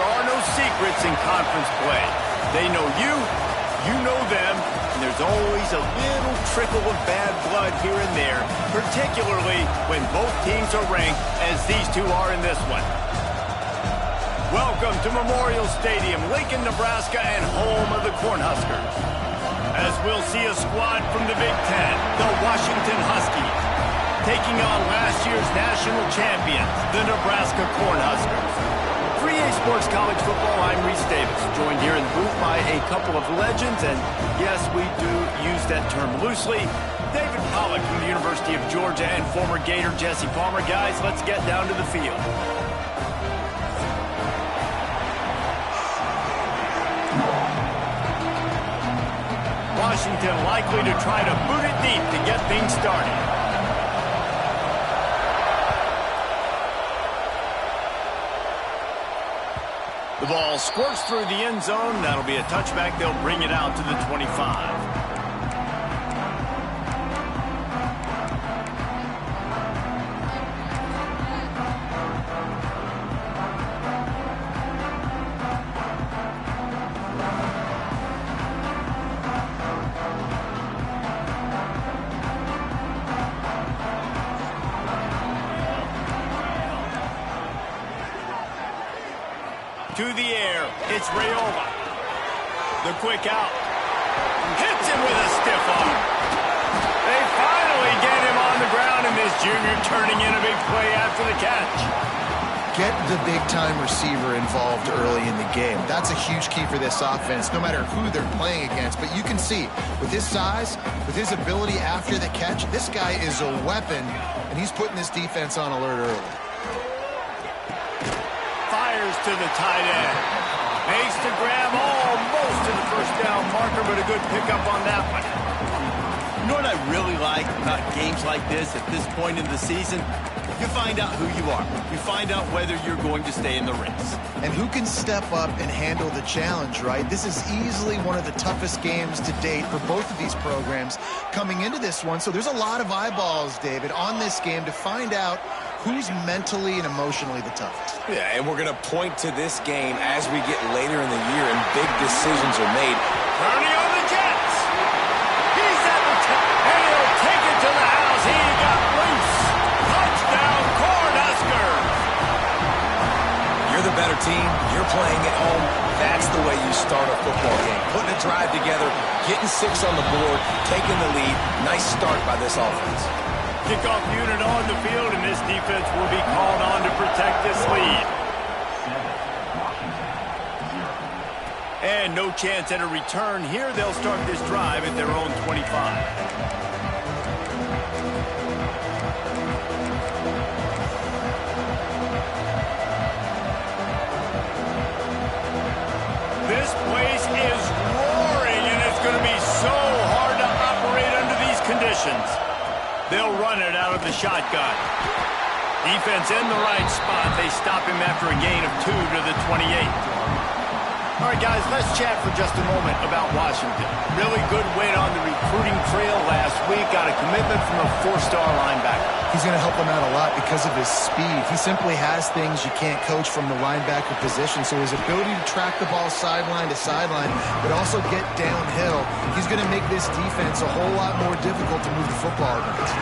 there are no secrets in conference play. They know you, you know them, and there's always a little trickle of bad blood here and there, particularly when both teams are ranked as these two are in this one. Welcome to Memorial Stadium, Lincoln, Nebraska, and home of the Cornhuskers. As we'll see a squad from the Big Ten, the Washington Huskies, taking on last year's national champions, the Nebraska Cornhuskers. For EA Sports College Football, I'm Reese Davis, joined here in the booth by a couple of legends, and yes, we do use that term loosely. David Pollack from the University of Georgia and former Gator Jesse Palmer. Guys, let's get down to the field. Washington likely to try to boot it deep to get things started. The ball squirts through the end zone. That'll be a touchback. They'll bring it out to the 25. To the air, it's Rayola. The quick out. Hits him with a stiff arm. They finally get him on the ground, and this junior turning in a big play after the catch. Get the big-time receiver involved early in the game. That's a huge key for this offense, no matter who they're playing against. But you can see, with his size, with his ability after the catch, this guy is a weapon, and he's putting this defense on alert early. To the tight end. Makes the grab almost to the first down marker, but a good pickup on that one. You know what I really like about games like this at this point in the season? You find out who you are. You find out whether you're going to stay in the race. And who can step up and handle the challenge, right? This is easily one of the toughest games to date for both of these programs coming into this one. So there's a lot of eyeballs, David, on this game to find out who's mentally and emotionally the toughest. Yeah, and we're going to point to this game as we get later in the year and big decisions are made. Turning on the Jets. He's at the top, and he'll take it to the house. He got loose. Touchdown, Cornhuskers. You're the better team. You're playing at home. That's the way you start a football game. Putting a drive together, getting 6 on the board, taking the lead. Nice start by this offense. Kickoff unit on the field, and this defense will be called on to protect this lead. And no chance at a return here. They'll start this drive at their own 25. This place is roaring, and it's going to be so hard to operate under these conditions. They'll run it out of the shotgun. Defense in the right spot. They stop him after a gain of 2 to the 28. All right, guys, let's chat for just a moment about Washington. Really good win on the recruiting trail last week. Got a commitment from a 4-star linebacker. He's going to help them out a lot because of his speed. He simply has things you can't coach from the linebacker position. So his ability to track the ball sideline to sideline, but also get downhill, he's going to make this defense a whole lot more difficult to move the football against.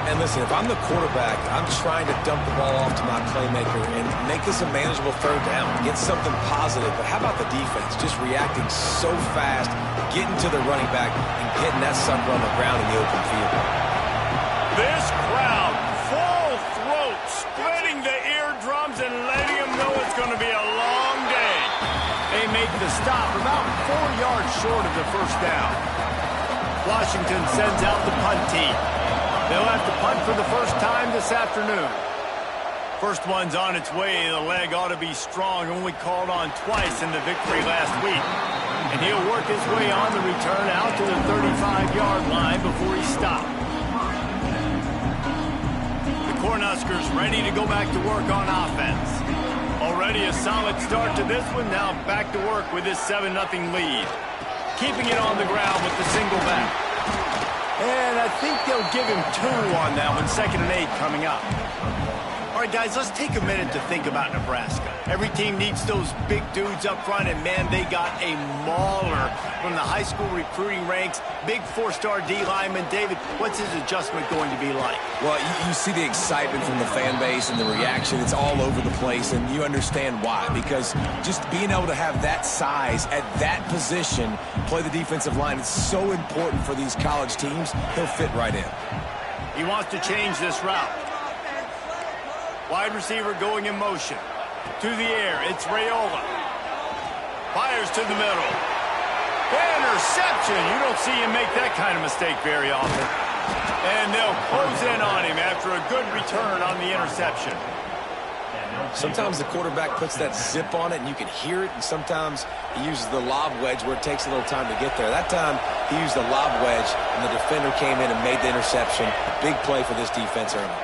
And listen, if I'm the quarterback, I'm trying to dump the ball off to my playmaker and make this a manageable 3rd down, get something positive. But how about the defense? Just reacting so fast, getting to the running back, and getting that sucker on the ground in the open field. This crowd, full throat, splitting the eardrums and letting them know it's going to be a long day. They make the stop about 4 yards short of the first down. Washington sends out the punt team. They'll have to punt for the first time this afternoon. First one's on its way. The leg ought to be strong. Only called on twice in the victory last week. And he'll work his way on the return out to the 35-yard line before he stopped. The Cornhuskers ready to go back to work on offense. Already a solid start to this one. Now back to work with this 7-0 lead. Keeping it on the ground with the single back. And I think they'll give him 2 on that one. 2nd and 8 coming up. All right, guys, let's take a minute to think about Nebraska. Every team needs those big dudes up front, and, man, they got a mauler from the high school recruiting ranks. Big four-star D lineman. David, what's his adjustment going to be like? Well, you see the excitement from the fan base and the reaction. It's all over the place, and you understand why. Because just being able to have that size at that position, play the defensive line, it's so important for these college teams. He'll fit right in. He wants to change this route. Wide receiver going in motion. To the air, it's Raiola. Fires to the middle. Interception. You don't see him make that kind of mistake very often. And they'll close in on him after a good return on the interception. Sometimes the quarterback puts that zip on it and you can hear it, and sometimes he uses the lob wedge where it takes a little time to get there. That time he used the lob wedge and the defender came in and made the interception. Big play for this defense early.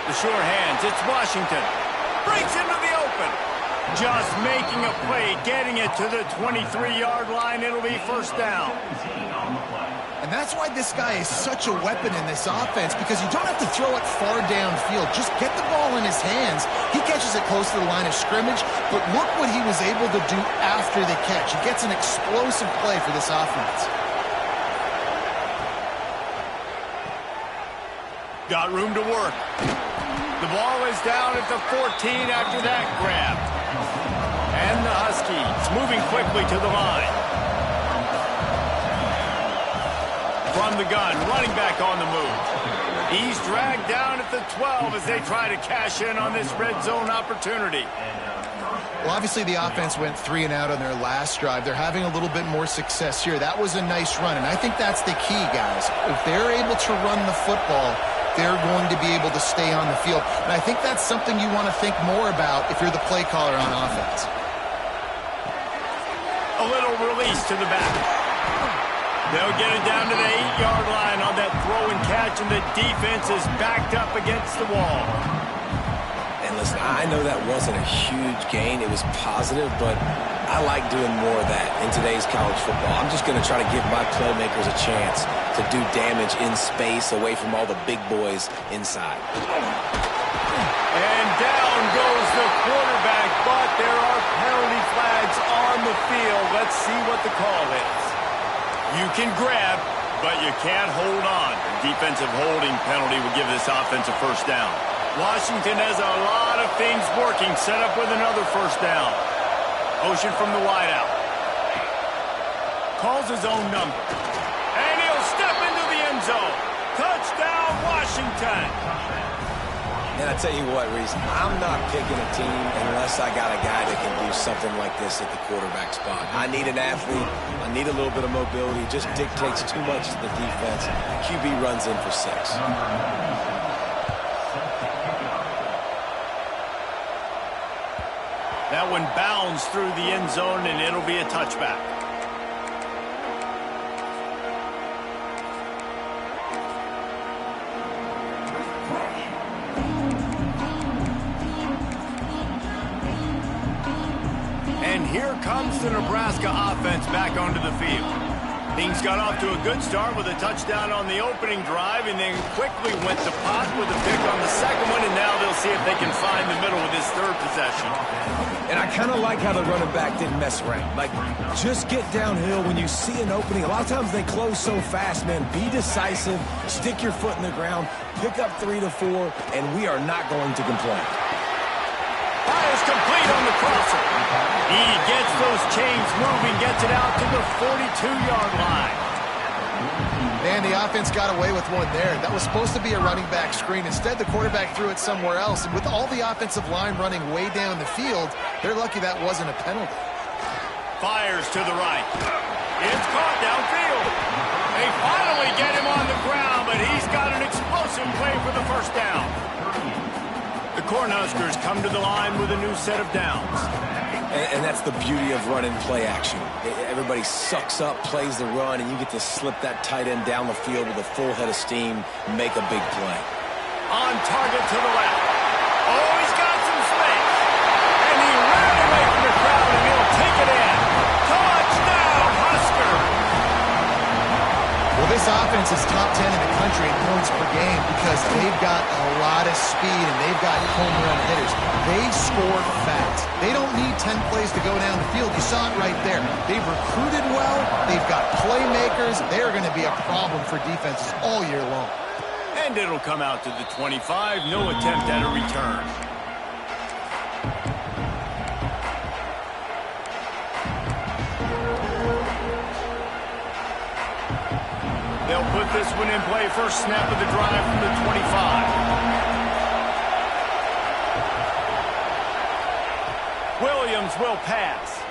The sure hands, it's Washington. Breaks into the open. Just making a play, getting it to the 23-yard line. It'll be first down. And that's why this guy is such a weapon in this offense, because you don't have to throw it far downfield. Just get the ball in his hands. He catches it close to the line of scrimmage, but look what he was able to do after the catch. He gets an explosive play for this offense. Got room to work. The ball is down at the 14 after that grab. And the Huskies moving quickly to the line. From the gun, running back on the move. He's dragged down at the 12 as they try to cash in on this red zone opportunity. Well, obviously the offense went 3 and out on their last drive. They're having a little bit more success here. That was a nice run, and I think that's the key, guys. If they're able to run the football, they're going to be able to stay on the field. And I think that's something you want to think more about if you're the play caller on offense. A little release to the back. They'll get it down to the 8-yard line on that throw and catch, and the defense is backed up against the wall. And listen, I know that wasn't a huge gain. It was positive, but I like doing more of that in today's college football. I'm just going to try to give my playmakers a chance to do damage in space away from all the big boys inside. And down goes the quarterback, but there are penalty flags on the field. Let's see what the call is. You can grab, but you can't hold on. A defensive holding penalty would give this offense a first down. Washington has a lot of things working, set up with another first down. Motion from the wideout. Calls his own number. And he'll step into the end zone. Touchdown, Washington. And I tell you what, Reese, I'm not picking a team unless I got a guy that can do something like this at the quarterback spot. I need an athlete. I need a little bit of mobility. It just dictates too much to the defense. QB runs in for 6. That one bounds through the end zone, and it'll be a touchback. And here comes the Nebraska offense back onto the field. Things got off to a good start with a touchdown on the opening drive, and then quickly went to pot with a pick on the second one, and now they'll see if they can find the middle with this third possession. And I kind of like how the running back didn't mess around. Like, just get downhill when you see an opening. A lot of times they close so fast, man. Be decisive, stick your foot in the ground, pick up 3 to 4, and we are not going to complain. Fires complete on the crosser. He gets those chains moving, gets it out to the 42-yard line. Man, the offense got away with one there. That was supposed to be a running back screen. Instead, the quarterback threw it somewhere else. And with all the offensive line running way down the field, they're lucky that wasn't a penalty. Fires to the right. It's caught downfield. They finally get him on the ground, but he's got an explosive play for the first down. The Cornhuskers come to the line with a new set of downs. And that's the beauty of running play action. Everybody sucks up, plays the run, and you get to slip that tight end down the field with a full head of steam and make a big play. On target to the left. Oh, he's got some space. And he ran away from the crowd, and he'll take it in. Touchdown, Husker! Well, this offense is top 10 in the country in points per game because they've got a lot of speed and they've got home run hitters. They score fast. They don't need 10 plays to go down the field. You saw it right there. They've recruited well. They've got playmakers. They're going to be a problem for defenses all year long. And it'll come out to the 25. No attempt at a return. They'll put this one in play. First snap of the drive from the 25. Williams will pass.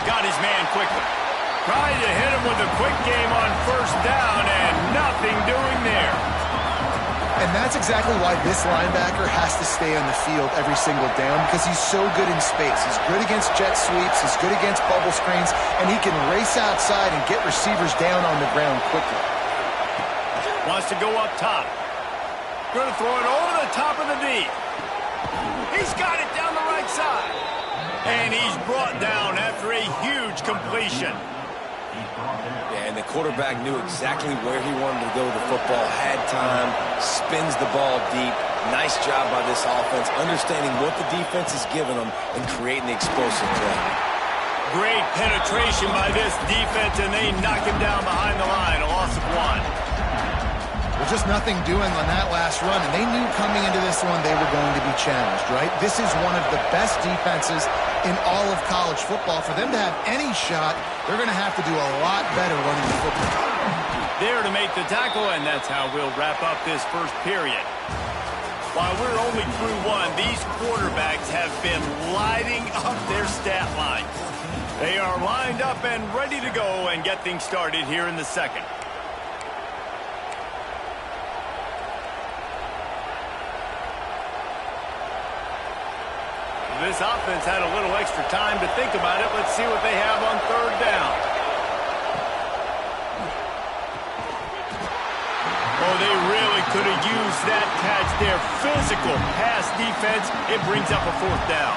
Got his man quickly. Tried to hit him with a quick game on first down, and nothing doing there. And that's exactly why this linebacker has to stay on the field every single down, because he's so good in space. He's good against jet sweeps. He's good against bubble screens, and he can race outside and get receivers down on the ground quickly. Wants to go up top. Going to throw it over the top of the D. He's got it down the right side. And he's brought down after a huge completion. Yeah, and the quarterback knew exactly where he wanted to go with the football, had time, spins the ball deep. Nice job by this offense, understanding what the defense is giving them and creating the explosive play. Great penetration by this defense, and they knock him down behind the line, a loss of 1. There's just nothing doing on that last run, and they knew coming into this one they were going to be challenged, right? This is one of the best defenses in all of college football. For them to have any shot, they're going to have to do a lot better running the football. There to make the tackle, and that's how we'll wrap up this first period. While we're only through one, these quarterbacks have been lighting up their stat line. They are lined up and ready to go and get things started here in the second. This offense had a little extra time to think about it. Let's see what they have on third down. Oh, they really could have used that catch there. Physical pass defense. It brings up a fourth down.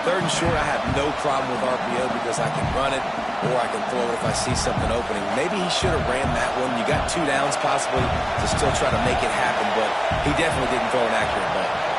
Third and short, I have no problem with RPO because I can run it or I can throw it if I see something opening. Maybe he should have ran that one. You got 2 downs possibly to still try to make it happen, but he definitely didn't throw an accurate ball.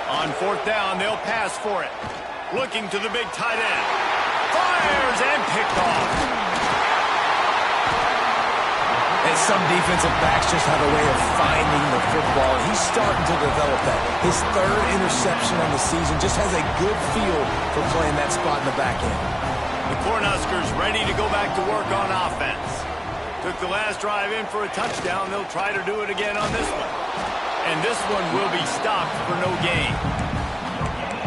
On fourth down, they'll pass for it. Looking to the big tight end. Fires and picked off. And some defensive backs just have a way of finding the football, and he's starting to develop that. His 3rd interception on the season, just has a good feel for playing that spot in the back end. The Cornhuskers ready to go back to work on offense. Took the last drive in for a touchdown. They'll try to do it again on this one. And this one will be stopped for no gain.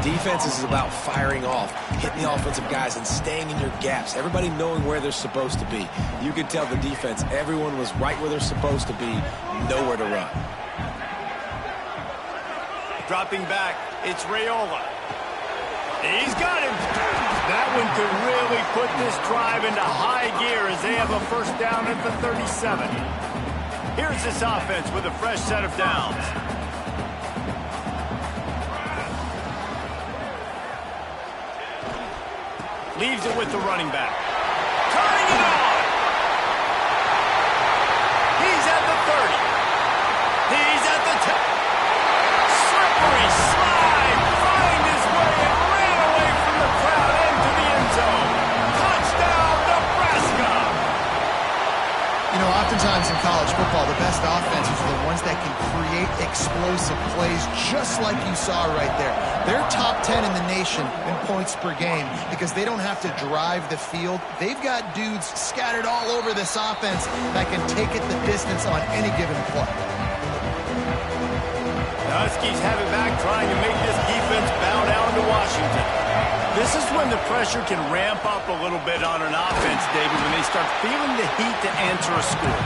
Defense is about firing off, hitting the offensive guys and staying in your gaps. Everybody knowing where they're supposed to be. You could tell the defense, everyone was right where they're supposed to be, nowhere to run. Dropping back, it's Raiola. He's got him. That one could really put this drive into high gear as they have a first down at the 37. Here's this offense with a fresh set of downs. Leaves it with the running back. Turning it on. He's at the 30. He's at the 10. Slippery slide. Find his way and ran away from the crowd into the end zone. Touchdown, Nebraska. You know, oftentimes in college football, the best offenses are the ones that can create explosive plays just like you saw right there. They're top 10 in the nation in points per game because they don't have to drive the field. They've got dudes scattered all over this offense that can take it the distance on any given play. The Huskies have it back, trying to make this defense bow down to Washington. This is when the pressure can ramp up a little bit on an offense, David, when they start feeling the heat to answer a score.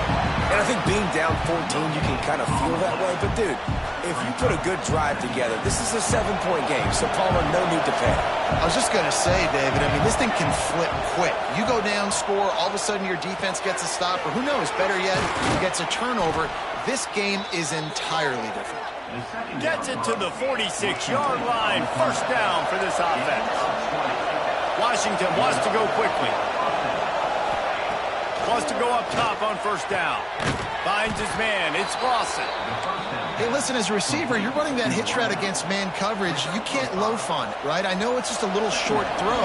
And I think being down 14, you can kind of feel that way. But, dude, if you put a good drive together, this is a 7-point game. So, Palmer, no need to panic. I was just going to say, David, I mean, this thing can flip quick. You go down, score, all of a sudden your defense gets a stop, or who knows, better yet, gets a turnover. This game is entirely different. Gets it to the 46-yard line. First down for this offense. Washington wants to go quickly. Wants to go up top on first down. Finds his man. It's Lawson. Hey, listen, as a receiver, you're running that hitch route against man coverage. You can't loaf on it, right? I know it's just a little short throw,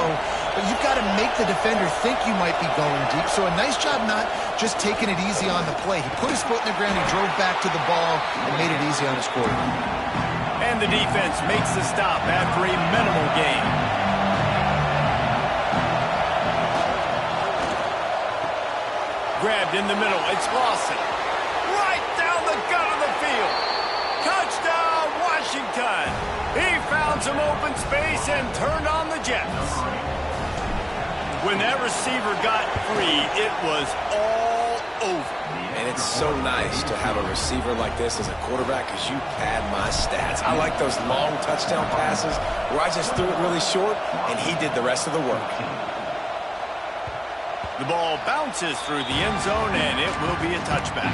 but you've got to make the defender think you might be going deep. So a nice job not just taking it easy on the play. He put his foot in the ground, he drove back to the ball, and made it easy on his quarterback. And the defense makes the stop after a minimal gain. Grabbed in the middle. It's Lawson. Right down the gut of the field. Touchdown, Washington. He found some open space and turned on the Jets. When that receiver got free, it was all over. And it's so nice to have a receiver like this as a quarterback because you pad my stats. I like those long touchdown passes where I just threw it really short and he did the rest of the work. The ball bounces through the end zone, and it will be a touchback.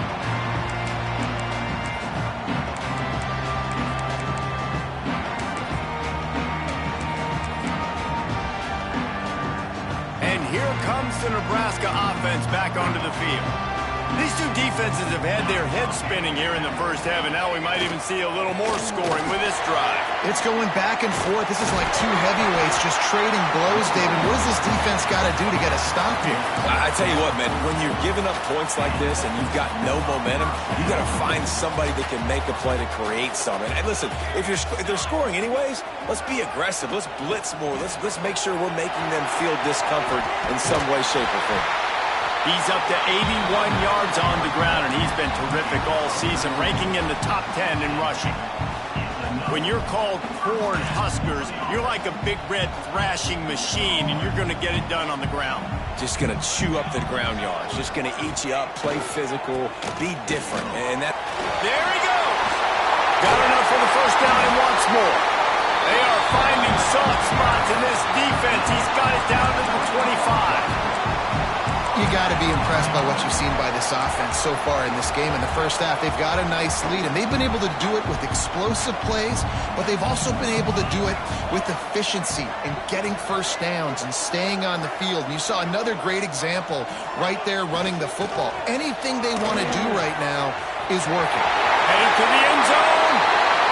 And here comes the Nebraska offense back onto the field. These two defenses have had their heads spinning here in the first half, and now we might even see a little more scoring with this drive. It's going back and forth. This is like two heavyweights just trading blows, David. What does this defense got to do to get a stop here? I tell you what, man, when you're giving up points like this and you've got no momentum, you got to find somebody that can make a play to create something. And listen, if they're scoring anyways, let's be aggressive. Let's blitz more. Let's make sure we're making them feel discomfort in some way, shape, or form. He's up to 81 yards on the ground, and he's been terrific all season, ranking in the top 10 in rushing. When you're called Corn Huskers, you're like a big red thrashing machine, and you're going to get it done on the ground. Just going to chew up the ground yards. Just going to eat you up, play physical, be different. And that. There he goes. Got enough for the first down and wants more. They are finding soft spots in this defense. He's got it down to the 25. You got to be impressed by what you've seen by this offense so far in this game. In the first half, they've got a nice lead, and they've been able to do it with explosive plays, but they've also been able to do it with efficiency and getting first downs and staying on the field. And you saw another great example right there running the football. Anything they want to do right now is working. Headed to the end zone,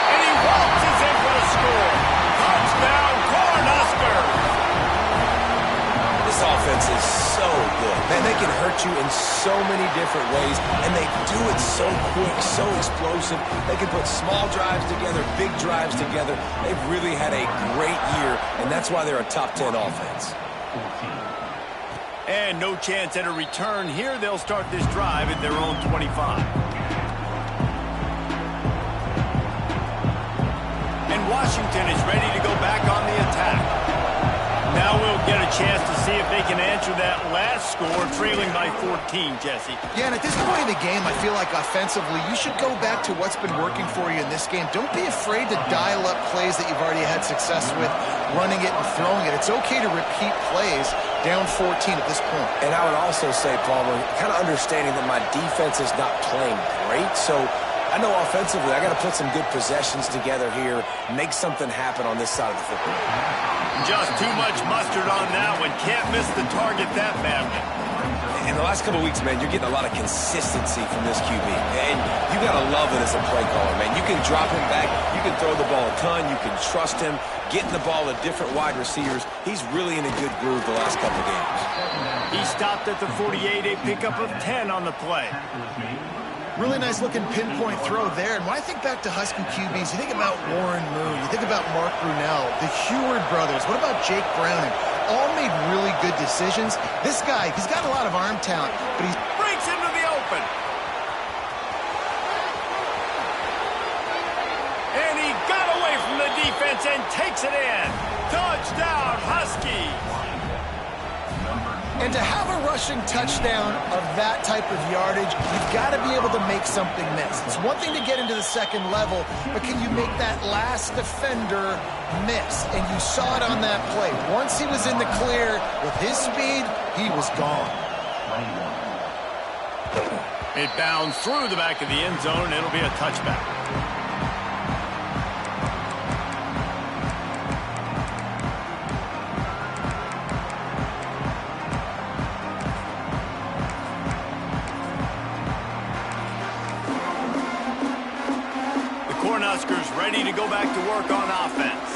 and he waltzes in for the score. Touchdown, Cornhuskers! This offense is so good. Man, they can hurt you in so many different ways, and they do it so quick, so explosive. They can put small drives together, big drives together. They've really had a great year, and that's why they're a top 10 offense. And no chance at a return here. They'll start this drive at their own 25. And Washington is ready to go back on the attack. Now we'll get a chance to see if they can answer that last score, trailing by 14, Jesse. Yeah, and at this point in the game, I feel like offensively, you should go back to what's been working for you in this game. Don't be afraid to dial up plays that you've already had success with, running it and throwing it. It's okay to repeat plays down 14 at this point. And I would also say, Palmer, kind of understanding that my defense is not playing great, so I know offensively I got to put some good possessions together here, make something happen on this side of the football. Just too much mustard on that one. Can't miss the target that badly. In the last couple of weeks, man, you're getting a lot of consistency from this QB. And you got to love it as a play caller, man. You can drop him back. You can throw the ball a ton. You can trust him. Getting the ball to different wide receivers. He's really in a good groove the last couple of games. He stopped at the 48, a pickup of 10 on the play. Really nice looking pinpoint throw there. And when I think back to Husky QBs, you think about Warren Moon, you think about Mark Brunell, the Heward brothers. What about Jake Browning? All made really good decisions. This guy, he's got a lot of arm talent, but he breaks into the open. And he got away from the defense and takes it in. Touchdown, Huskies. And to have a rushing touchdown of that type of yardage, you've got to be able to make something miss. It's one thing to get into the second level, but can you make that last defender miss? And you saw it on that play. Once he was in the clear with his speed, he was gone. It bounds through the back of the end zone, and it'll be a touchback. Huskers ready to go back to work on offense.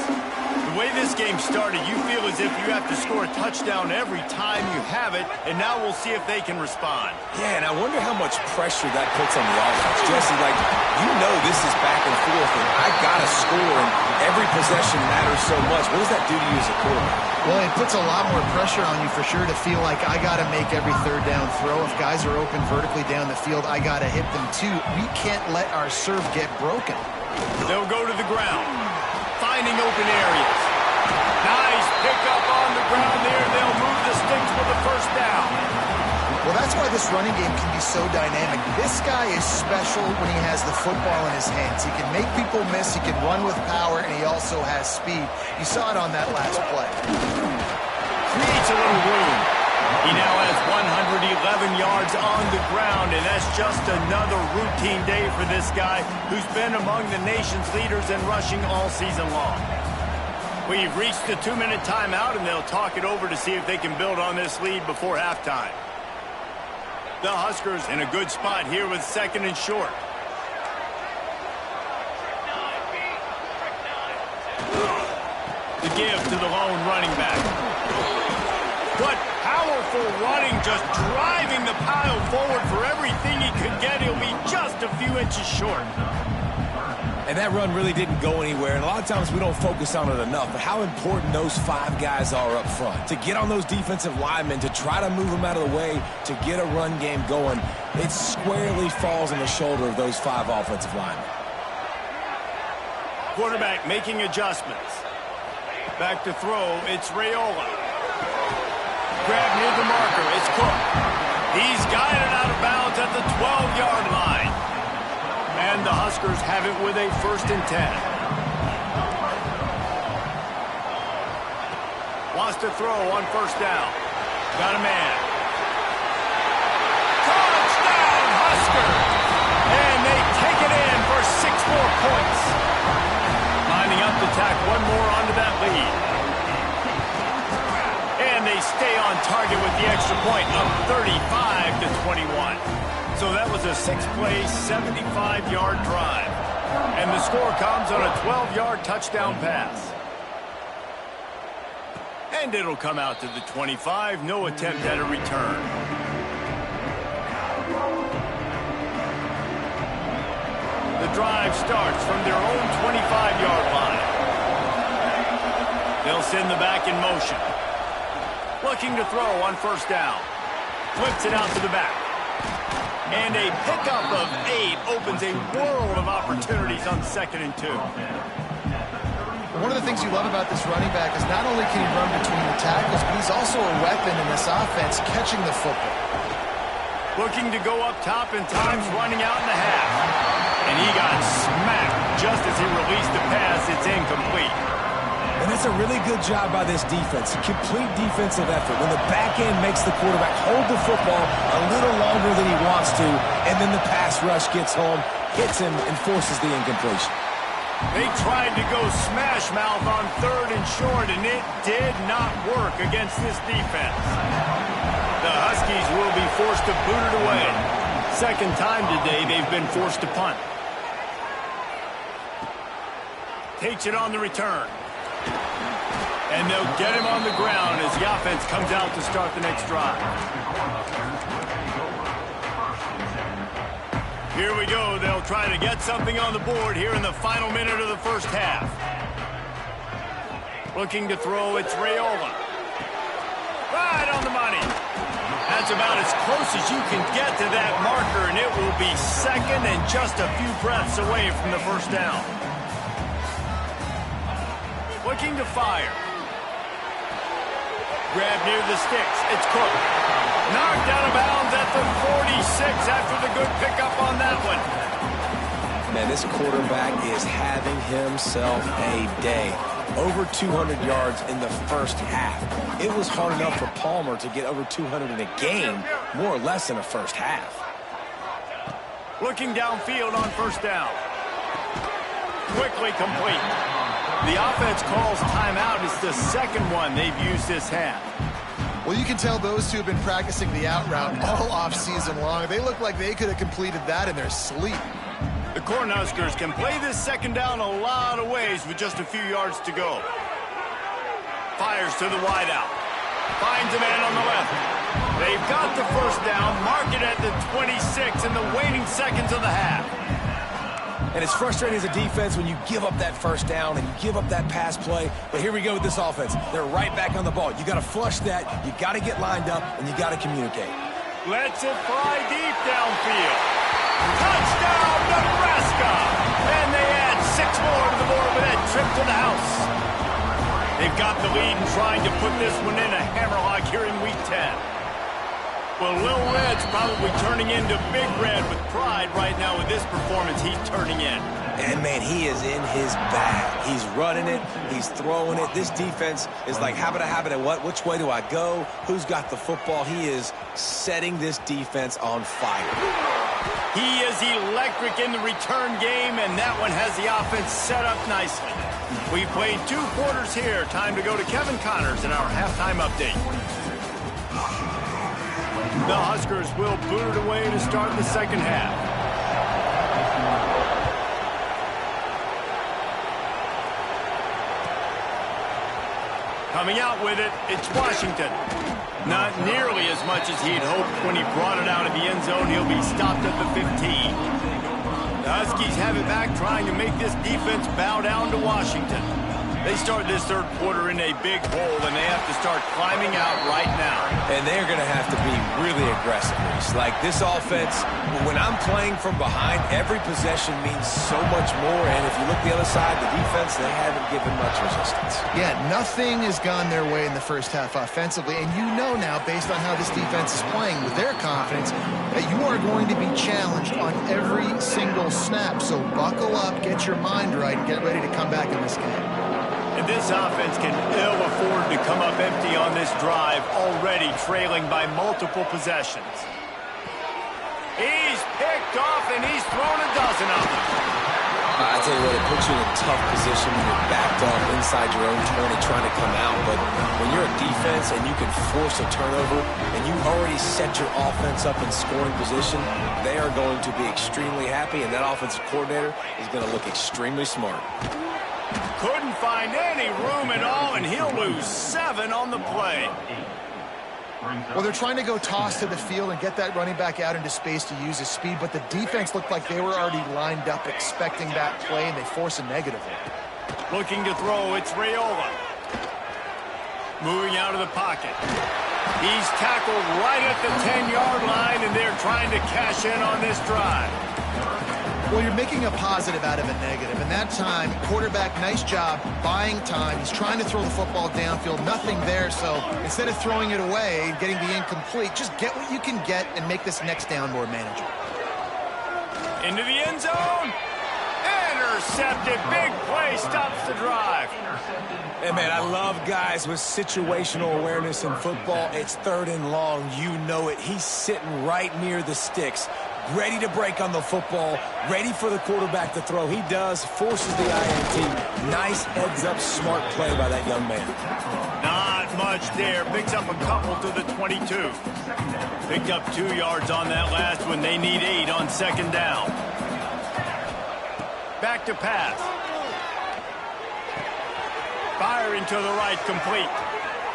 The way this game started, you feel as if you have to score a touchdown every time you have it, and now we'll see if they can respond. Yeah, and I wonder how much pressure that puts on the offense. Jesse, like, you know this is back and forth, and I got to score, and every possession matters so much. What does that do to you as a quarterback? Well, it puts a lot more pressure on you for sure to feel like I got to make every third down throw. If guys are open vertically down the field, I got to hit them too. We can't let our serve get broken. They'll go to the ground, finding open areas. Nice pickup on the ground there. They'll move the sticks for the first down. Well, that's why this running game can be so dynamic. This guy is special when he has the football in his hands. He can make people miss, he can run with power, and he also has speed. You saw it on that last play. Creates a little room. He now has 111 yards on the ground, and that's just another routine day for this guy who's been among the nation's leaders in rushing all season long. We've reached the 2-minute timeout, and they'll talk it over to see if they can build on this lead before halftime. The Huskers in a good spot here with 2nd and short. The give to the lone running back. What powerful running, just driving the pile forward for everything he could get. He'll be just a few inches short. And that run really didn't go anywhere, and a lot of times we don't focus on it enough, but how important those 5 guys are up front. To get on those defensive linemen, to try to move them out of the way, to get a run game going, it squarely falls on the shoulder of those 5 offensive linemen. Quarterback making adjustments. Back to throw, it's Raiola. Grab near the marker, it's Cook. He's guided out of bounds at the 12-yard line. And the Huskers have it with a 1st and 10. Wants to throw on 1st down. Got a man. Touchdown, Huskers! And they take it in for 6 more points. Lining up to tack one more onto that lead. And they stay on target with the extra point, up 35-21. So that was a 6-play, 75-yard drive. And the score comes on a 12-yard touchdown pass. And it'll come out to the 25. No attempt at a return. The drive starts from their own 25-yard line. They'll send the back in motion. Looking to throw on 1st down. Flips it out to the back. And a pickup of 8 opens a world of opportunities on 2nd and 2. One of the things you love about this running back is not only can he run between the tackles, but he's also a weapon in this offense, catching the football. Looking to go up top, and time's running out in the half. And he got smacked just as he released the pass. It's incomplete. And that's a really good job by this defense. Complete defensive effort. When the back end makes the quarterback hold the football a little longer than he wants to, and then the pass rush gets home, hits him, and forces the incompletion. They tried to go smash mouth on 3rd and short, and it did not work against this defense. The Huskies will be forced to boot it away. 2nd time today they've been forced to punt. Takes it on the return. And they'll get him on the ground as the offense comes out to start the next drive. Here we go. They'll try to get something on the board here in the final minute of the 1st half. Looking to throw, it's Raiola. Right on the money. That's about as close as you can get to that marker, and it will be 2nd and just a few breaths away from the 1st down. looking to fire. Grab near the sticks. It's Cook. Knocked out of bounds at the 46 after the good pickup on that one. Man, this quarterback is having himself a day. Over 200 yards in the first half. It was hard enough for Palmer to get over 200 in a game, more or less in a first half. Looking downfield on first down. Quickly complete. The offense calls timeout. It's the second one they've used this half. Well, you can tell those two have been practicing the out route all off-season long. They look like they could have completed that in their sleep. The Cornhuskers can play this second down a lot of ways with just a few yards to go. Fires to the wideout. Finds a man on the left. They've got the first down. Mark it at the 26 in the waning seconds of the half. And it's frustrating as a defense when you give up that first down and you give up that pass play. But here we go with this offense. They're right back on the ball. You got to flush that. You got to get lined up, and you got to communicate. Lets it fly deep downfield. Touchdown, Nebraska! And they add 6 more to the board with that trip to the house. They've got the lead and trying to put this one in a hammerlock here in Week 10. Well, Lil Red's probably turning into Big Red with pride right now with this performance he's turning in. And, man, he is in his bag. He's running it. He's throwing it. This defense is like, habit, what? Which way do I go? Who's got the football? He is setting this defense on fire. He is electric in the return game, and that one has the offense set up nicely. We played 2 quarters here. Time to go to Kevin Connors in our halftime update. The Huskers will boot it away to start the second half. Coming out with it, it's Washington. Not nearly as much as he'd hoped when he brought it out of the end zone. He'll be stopped at the 15. The Huskies have it back, trying to make this defense bow down to Washington. They start this third quarter in a big hole, and they have to start climbing out right now. And they're going to have to be really aggressive. Like this offense, when I'm playing from behind, every possession means so much more. And if you look the other side, the defense, they haven't given much resistance. Yeah, nothing has gone their way in the first half offensively. And you know now, based on how this defense is playing with their confidence, that you are going to be challenged on every single snap. So buckle up, get your mind right, and get ready to come back in this game. And this offense can ill afford to come up empty on this drive, already trailing by multiple possessions. He's picked off, and he's thrown a dozen of them. I tell you what, it puts you in a tough position when you're backed up inside your own 20 trying to come out. But when you're a defense and you can force a turnover and you already set your offense up in scoring position, they are going to be extremely happy, and that offensive coordinator is going to look extremely smart. Couldn't find any room at all, and he'll lose 7 on the play. Well, they're trying to go toss to the field and get that running back out into space to use his speed, but the defense looked like they were already lined up expecting that play, and they force a negative one. Looking to throw, it's Raiola. Moving out of the pocket. He's tackled right at the 10-yard line, and they're trying to cash in on this drive. Well, you're making a positive out of a negative. And that time, quarterback, nice job buying time. He's trying to throw the football downfield. Nothing there. So instead of throwing it away and getting the incomplete, just get what you can get and make this next down more manageable. Into the end zone. Intercepted. Big play stops the drive. Hey, man, I love guys with situational awareness in football. It's 3rd and long. You know it. He's sitting right near the sticks, ready to break on the football, ready for the quarterback to throw. He does, forces the INT. Nice heads-up, smart play by that young man. Not much there. Picks up a couple to the 22. Picked up 2 yards on that last one. They need 8 on second down. Back to pass. Firing to the right, complete.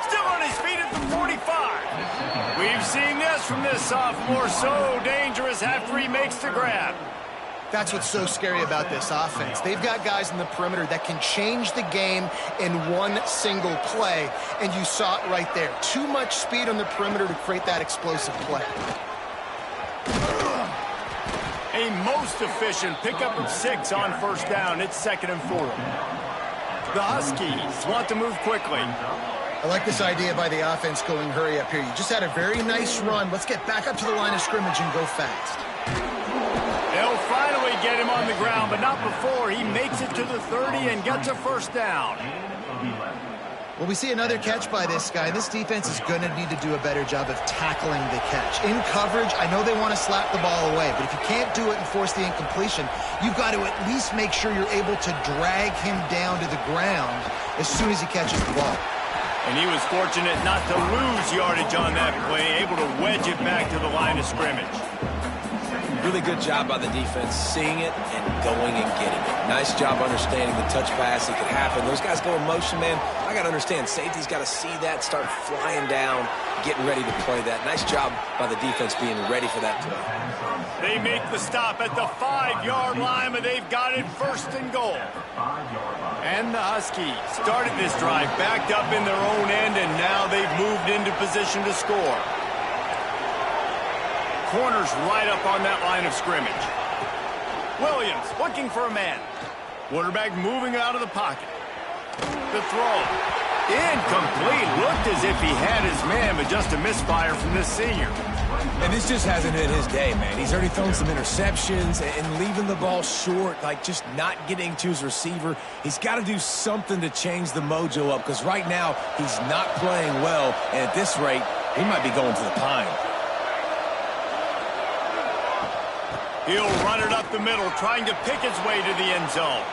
Still on his feet at the 45. We've seen this from this sophomore, so dangerous after he makes the grab. That's what's so scary about this offense. They've got guys in the perimeter that can change the game in one single play, and you saw it right there. Too much speed on the perimeter to create that explosive play. A most efficient pickup of 6 on first down. It's 2nd and 4. The Huskies want to move quickly. I like this idea by the offense going hurry up here. You just had a very nice run. Let's get back up to the line of scrimmage and go fast. They'll finally get him on the ground, but not before he makes it to the 30 and gets a first down. Well, we see another catch by this guy. This defense is going to need to do a better job of tackling the catch. In coverage, I know they want to slap the ball away, but if you can't do it and force the incompletion, you've got to at least make sure you're able to drag him down to the ground as soon as he catches the ball. And he was fortunate not to lose yardage on that play, able to wedge it back to the line of scrimmage. Really good job by the defense, seeing it and going and getting it. Nice job understanding the touch pass that could happen. Those guys go in motion, man. I got to understand, safety's got to see that, start flying down, getting ready to play that. Nice job by the defense being ready for that play. They make the stop at the 5-yard line, but they've got it first and goal. And the Huskies started this drive backed up in their own end, and now they've moved into position to score. Corners right up on that line of scrimmage. Williams looking for a man. Quarterback moving out of the pocket. The throw. Incomplete. Looked as if he had his man, but just a misfire from this senior. And this just hasn't been his day, man. He's already thrown some interceptions and leaving the ball short, like just not getting to his receiver. He's got to do something to change the mojo up, because right now he's not playing well, and at this rate, he might be going to the pine. He'll run it up the middle, trying to pick his way to the end zone.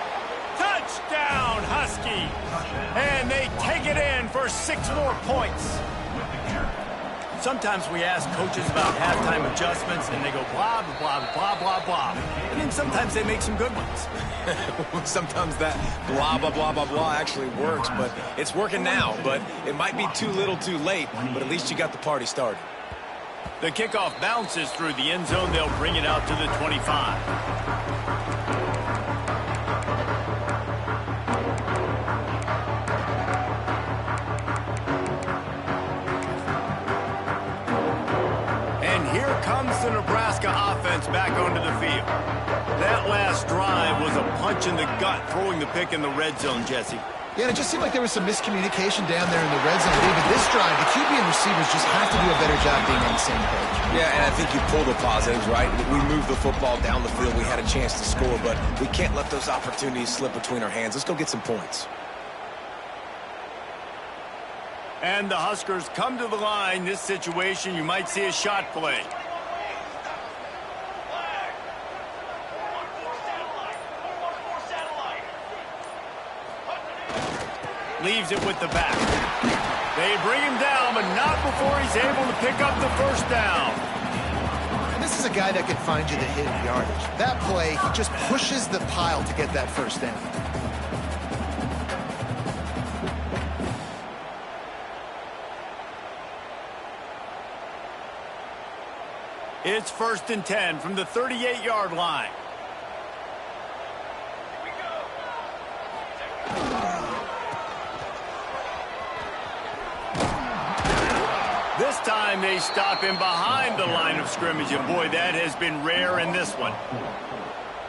Touchdown, Husky! And they take it in for 6 more points. Sometimes we ask coaches about halftime adjustments, and they go blah, blah, blah, blah, blah. And then sometimes they make some good ones. Sometimes that blah, blah, blah, blah, blah actually works, but it's working now. But it might be too little too late, but at least you got the party started. The kickoff bounces through the end zone. They'll bring it out to the 25. Comes the Nebraska offense back onto the field. That last drive was a punch in the gut, throwing the pick in the red zone, Jesse. Yeah, and it just seemed like there was some miscommunication down there in the red zone. David, this drive, the QB and receivers just have to do a better job being on the same page. Yeah, and I think you pull the positives, right? We moved the football down the field. We had a chance to score, but we can't let those opportunities slip between our hands. Let's go get some points. And the Huskers come to the line. This situation, you might see a shot play. Leaves it with the back. They bring him down, but not before he's able to pick up the first down. And this is a guy that can find you the hidden yardage. That play, he just pushes the pile to get that first down. It's 1st and 10 from the 38-yard line. This time they stop him behind the line of scrimmage, and boy, that has been rare in this one.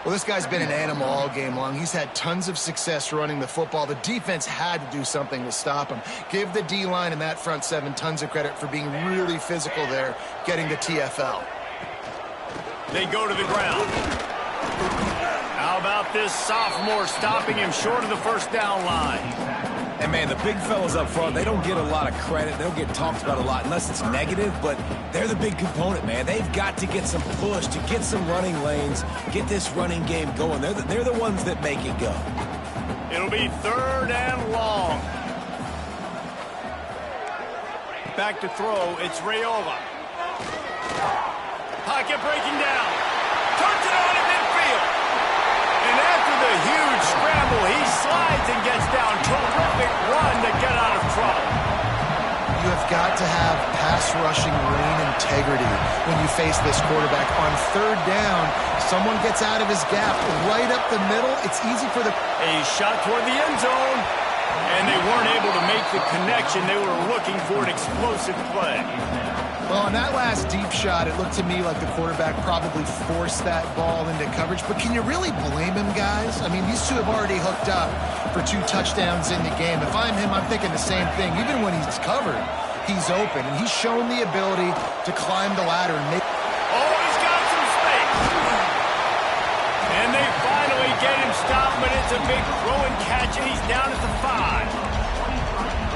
Well, this guy's been an animal all game long. He's had tons of success running the football. The defense had to do something to stop him. Give the D-line and that front seven tons of credit for being really physical there, getting the TFL. They go to the ground. How about this sophomore stopping him short of the first down line? And, man, the big fellas up front, they don't get a lot of credit. They don't get talked about a lot unless it's negative, but they're the big component, man. They've got to get some push, to get some running lanes, get this running game going. They're the ones that make it go. It'll be 3rd and long. Back to throw, it's Raiola. Pocket breaking down. Turns it on at midfield. And after the huge scramble, he slides and gets down. Terrific run to get out of trouble. You have got to have pass rushing lane integrity when you face this quarterback. On 3rd down, someone gets out of his gap right up the middle. It's easy for the... A shot toward the end zone. And they weren't able to make the connection. They were looking for an explosive play. Well, on that last deep shot, it looked to me like the quarterback probably forced that ball into coverage. But can you really blame him, guys? I mean, these two have already hooked up for 2 touchdowns in the game. If I'm him, I'm thinking the same thing. Even when he's covered, he's open. And he's shown the ability to climb the ladder and make... Oh, he's got some space. And they finally get him stopped, but it's a big throw and catch, and he's down at the 5.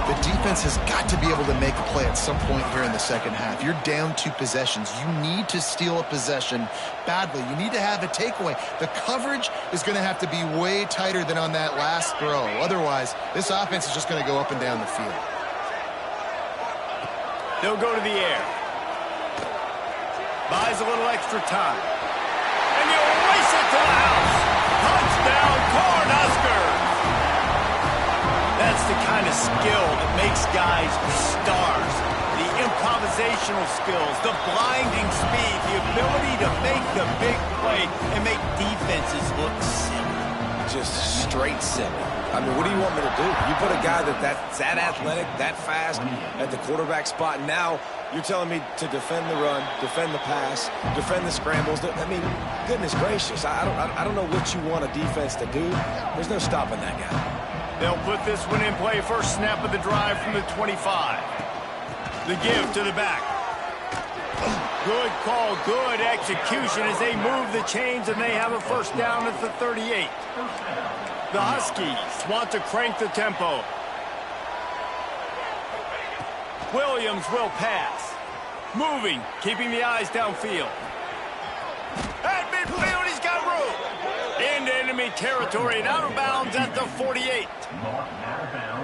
The defense has got to be able to make a play at some point here in the second half. You're down 2 possessions. You need to steal a possession badly. You need to have a takeaway. The coverage is going to have to be way tighter than on that last throw. Otherwise, this offense is just going to go up and down the field. They'll go to the air. Buys a little extra time. And you race it to the house. Touchdown, Cornhuskers. That's the kind of skill that makes guys stars. The improvisational skills, the blinding speed, the ability to make the big play and make defenses look silly. Just straight silly. I mean, what do you want me to do? You put a guy that's that athletic, that fast at the quarterback spot. Now you're telling me to defend the run, defend the pass, defend the scrambles. I mean, goodness gracious. I don't know what you want a defense to do. There's no stopping that guy. They'll put this one in play. First snap of the drive from the 25. The give to the back. Good call, good execution as they move the chains and they have a first down at the 38. The Huskies want to crank the tempo. Williams will pass. Moving, keeping the eyes downfield. At midfield, he's got room. Into enemy territory and out of bounds at the 48.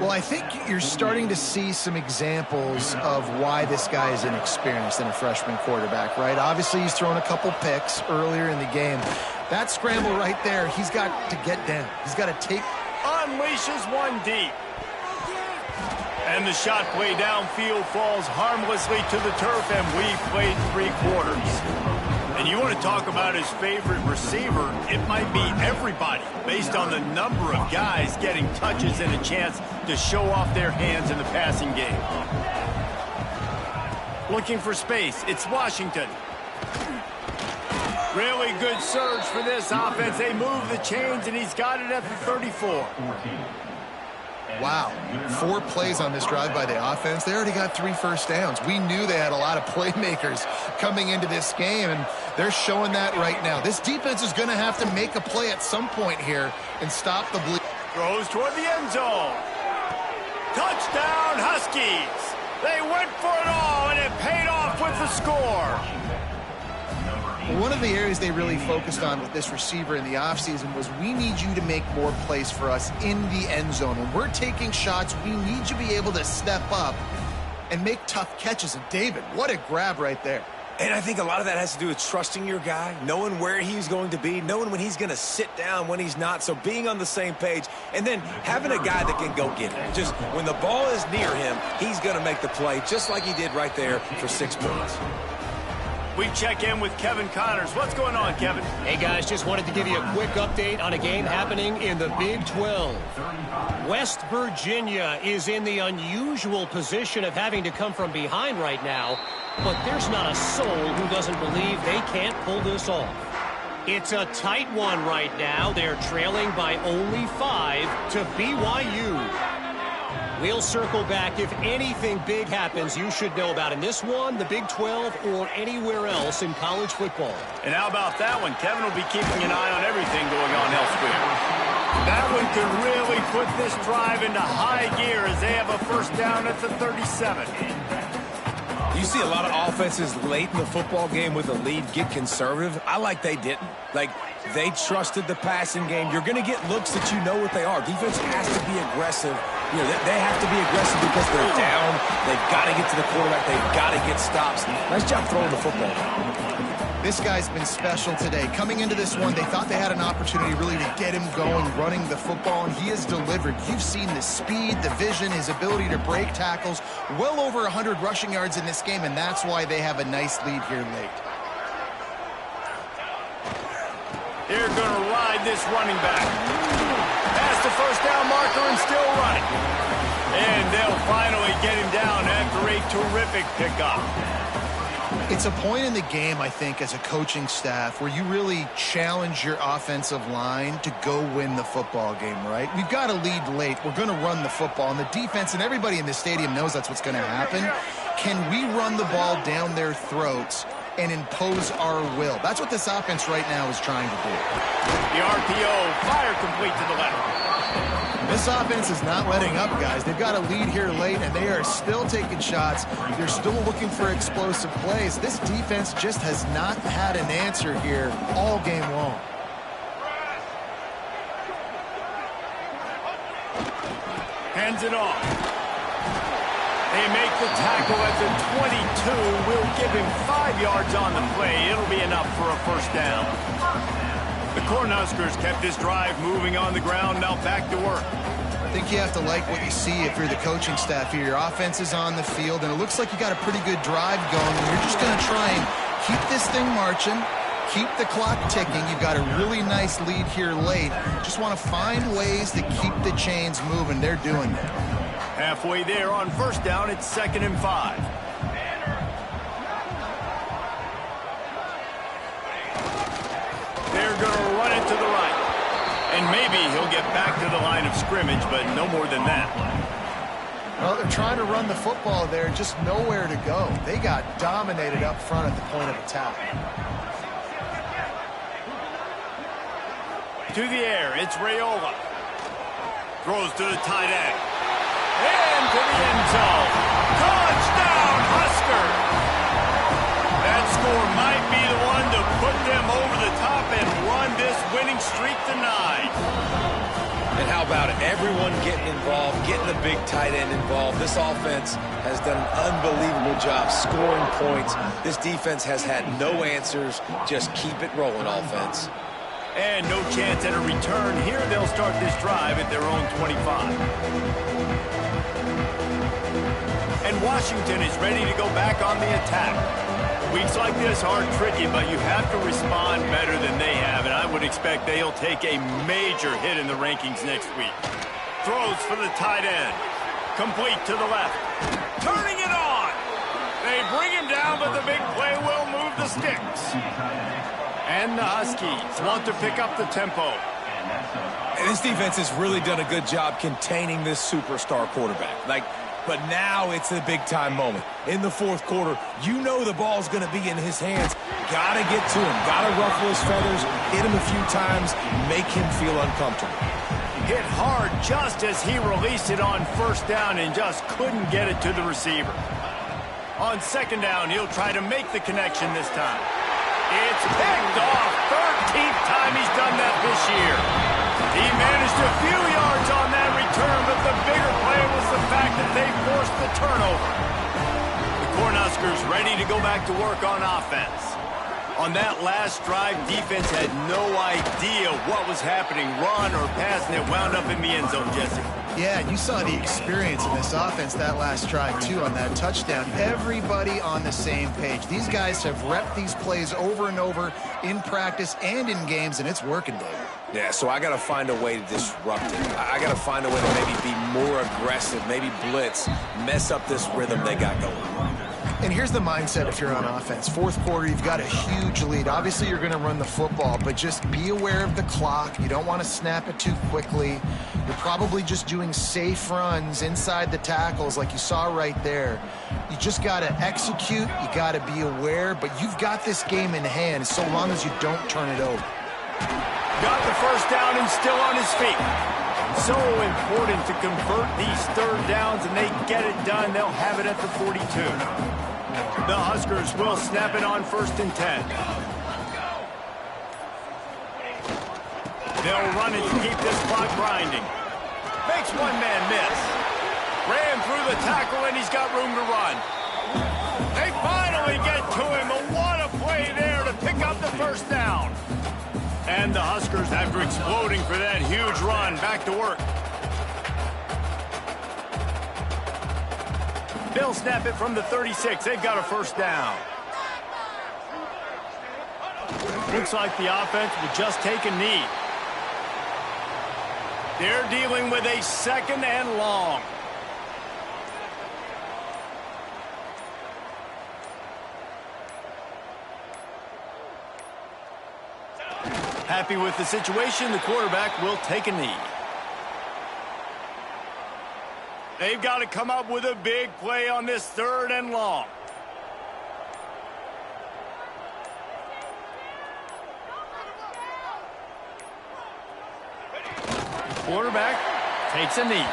Well, I think you're starting to see some examples of why this guy is inexperienced in a freshman quarterback, right? Obviously, he's thrown a couple picks earlier in the game. That scramble right there, he's got to get down. He's got to take... Unleashes one deep. And the shot play downfield falls harmlessly to the turf, and we've played 3 quarters. And you want to talk about his favorite receiver, it might be everybody, based on the number of guys getting touches and a chance to show off their hands in the passing game. Looking for space, it's Washington. Really good surge for this offense. They move the chains, and he's got it at the 34. Wow, 4 plays on this drive by the offense. They already got 3 first downs. We knew they had a lot of playmakers coming into this game, and they're showing that right now. This defense is going to have to make a play at some point here and stop the bleed. Throws toward the end zone. Touchdown, Huskies. They went for it all, and it paid off with the score. One of the areas they really focused on with this receiver in the offseason was we need you to make more plays for us in the end zone. When we're taking shots, we need you to be able to step up and make tough catches. And David, what a grab right there. And I think a lot of that has to do with trusting your guy, knowing where he's going to be, knowing when he's going to sit down, when he's not. So being on the same page, and then having a guy that can go get it. Just when the ball is near him, he's going to make the play, just like he did right there for 6 points. We check in with Kevin Connors. What's going on, Kevin? Hey, guys, just wanted to give you a quick update on a game happening in the Big 12. West Virginia is in the unusual position of having to come from behind right now, but there's not a soul who doesn't believe they can't pull this off. It's a tight one right now. They're trailing by only 5 to BYU. We'll circle back. If anything big happens, you should know about in this one, the Big 12, or anywhere else in college football. And how about that one? Kevin will be keeping an eye on everything going on elsewhere. That one could really put this drive into high gear as they have a first down at the 37. You see a lot of offenses late in the football game with a lead get conservative. I like they didn't. Like, they trusted the passing game. You're going to get looks that you know what they are. Defense has to be aggressive. You know, they have to be aggressive because they're down. They've got to get to the quarterback. They've got to get stops. Nice job throwing the football. This guy's been special today. Coming into this one, they thought they had an opportunity really to get him going, running the football, and he has delivered. You've seen the speed, the vision, his ability to break tackles. Well over 100 rushing yards in this game, and that's why they have a nice lead here late. They're going to ride this running back. Pass the first down marker and still running. And they'll finally get him down after a terrific pickup. It's a point in the game, I think, as a coaching staff where you really challenge your offensive line to go win the football game, right? We've got to lead late. We're going to run the football. And the defense and everybody in the stadium knows that's what's going to happen. Can we run the ball down their throats and impose our will? That's what this offense right now is trying to do. The RPO, fire complete to the left. This offense is not letting up, guys. They've got a lead here late, and they are still taking shots. They're still looking for explosive plays. This defense just has not had an answer here all game long. Hands it off. They make the tackle at the 22. Will give him 5 yards on the play. It'll be enough for a first down. The Cornhuskers kept this drive moving on the ground. Now back to work. I think you have to like what you see if you're the coaching staff here. Your offense is on the field, and it looks like you got a pretty good drive going. And you're just going to try and keep this thing marching, keep the clock ticking. You've got a really nice lead here late. Just want to find ways to keep the chains moving. They're doing that. Halfway there on first down, it's 2nd and 5. They're going to run it to the right. And maybe he'll get back to the line of scrimmage, but no more than that. Well, they're trying to run the football there, just nowhere to go. They got dominated up front at the point of attack. To the air, it's Raiola. Throws to the tight end. And to the end zone. Touchdown, Huskers! That score might be the one to put them over the top and run this winning streak to 9. And how about it? Everyone getting involved, getting the big tight end involved. This offense has done an unbelievable job scoring points. This defense has had no answers. Just keep it rolling, offense. And no chance at a return. Here they'll start this drive at their own 25. And Washington is ready to go back on the attack. Weeks like this are tricky, but you have to respond better than they have, and I would expect they'll take a major hit in the rankings next week. Throws for the tight end. Complete to the left. Turning it on! They bring him down, but the big play will move the sticks. And the Huskies want to pick up the tempo. And this defense has really done a good job containing this superstar quarterback. But now it's a big-time moment. In the fourth quarter, you know the ball's going to be in his hands. Got to get to him. Got to ruffle his feathers, hit him a few times, make him feel uncomfortable. Hit hard just as he released it on first down and just couldn't get it to the receiver. On second down, he'll try to make the connection this time. It's picked off. 13th time he's done that this year. He managed a few yards on that return, but the bigger play was the fact that they forced the turnover. The Cornhuskers ready to go back to work on offense. On that last drive, defense had no idea what was happening, run or pass, and it wound up in the end zone, Jesse. Yeah, and you saw the experience in this offense that last drive, too, on that touchdown. Everybody on the same page. These guys have repped these plays over and over in practice and in games, and it's working, David. Yeah, so I got to find a way to disrupt it. I got to find a way to maybe be more aggressive, maybe blitz, mess up this rhythm they got going. And here's the mindset if you're on offense. Fourth quarter, you've got a huge lead. Obviously, you're going to run the football, but just be aware of the clock. You don't want to snap it too quickly. You're probably just doing safe runs inside the tackles like you saw right there. You just got to execute. You got to be aware, but you've got this game in hand so long as you don't turn it over. Got the first down and still on his feet. So important to convert these third downs, and they get it done. They'll have it at the 42. The Huskers will snap it on 1st and 10. They'll run it to keep this clock grinding. Makes one man miss. Ran through the tackle, and he's got room to run. They finally get to him. A what a play there to pick up the first down. And the Huskers, after exploding for that huge run, back to work. They'll snap it from the 36. They've got a first down. Looks like the offense will just take a knee. They're dealing with a 2nd and long. Happy with the situation, the quarterback will take a knee. They've got to come up with a big play on this 3rd and long. Quarterback takes a knee.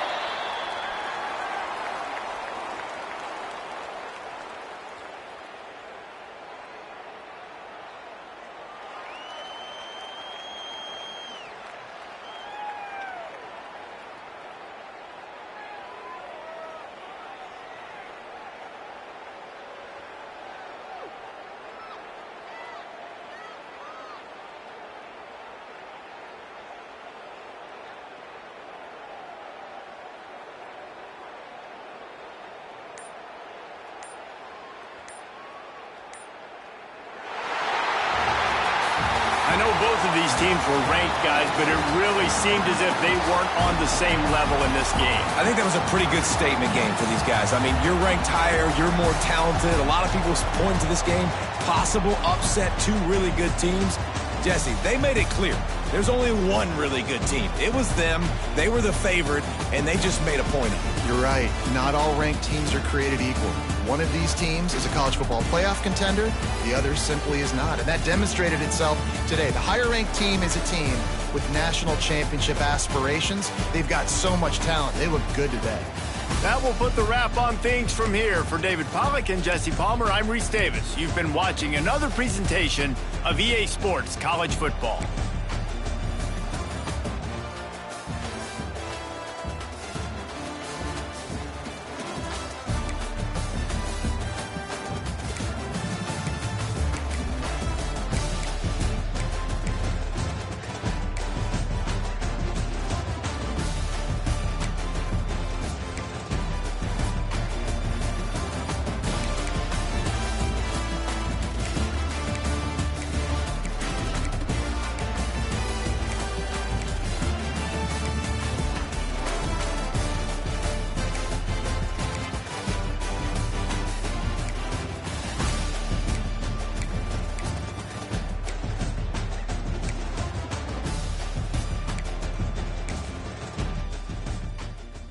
I know both of these teams were ranked, guys, but it really seemed as if they weren't on the same level in this game. I think that was a pretty good statement game for these guys. I mean, you're ranked higher, you're more talented. A lot of people point to this game, possible upset, 2 really good teams. Jesse, they made it clear. There's only one really good team. It was them. They were the favorite, and they just made a point of it. You're right. Not all ranked teams are created equal. One of these teams is a college football playoff contender. The other simply is not. And that demonstrated itself today. The higher-ranked team is a team with national championship aspirations. They've got so much talent. They look good today. That will put the wrap on things from here. For David Pollack and Jesse Palmer, I'm Reese Davis. You've been watching another presentation of EA Sports College Football.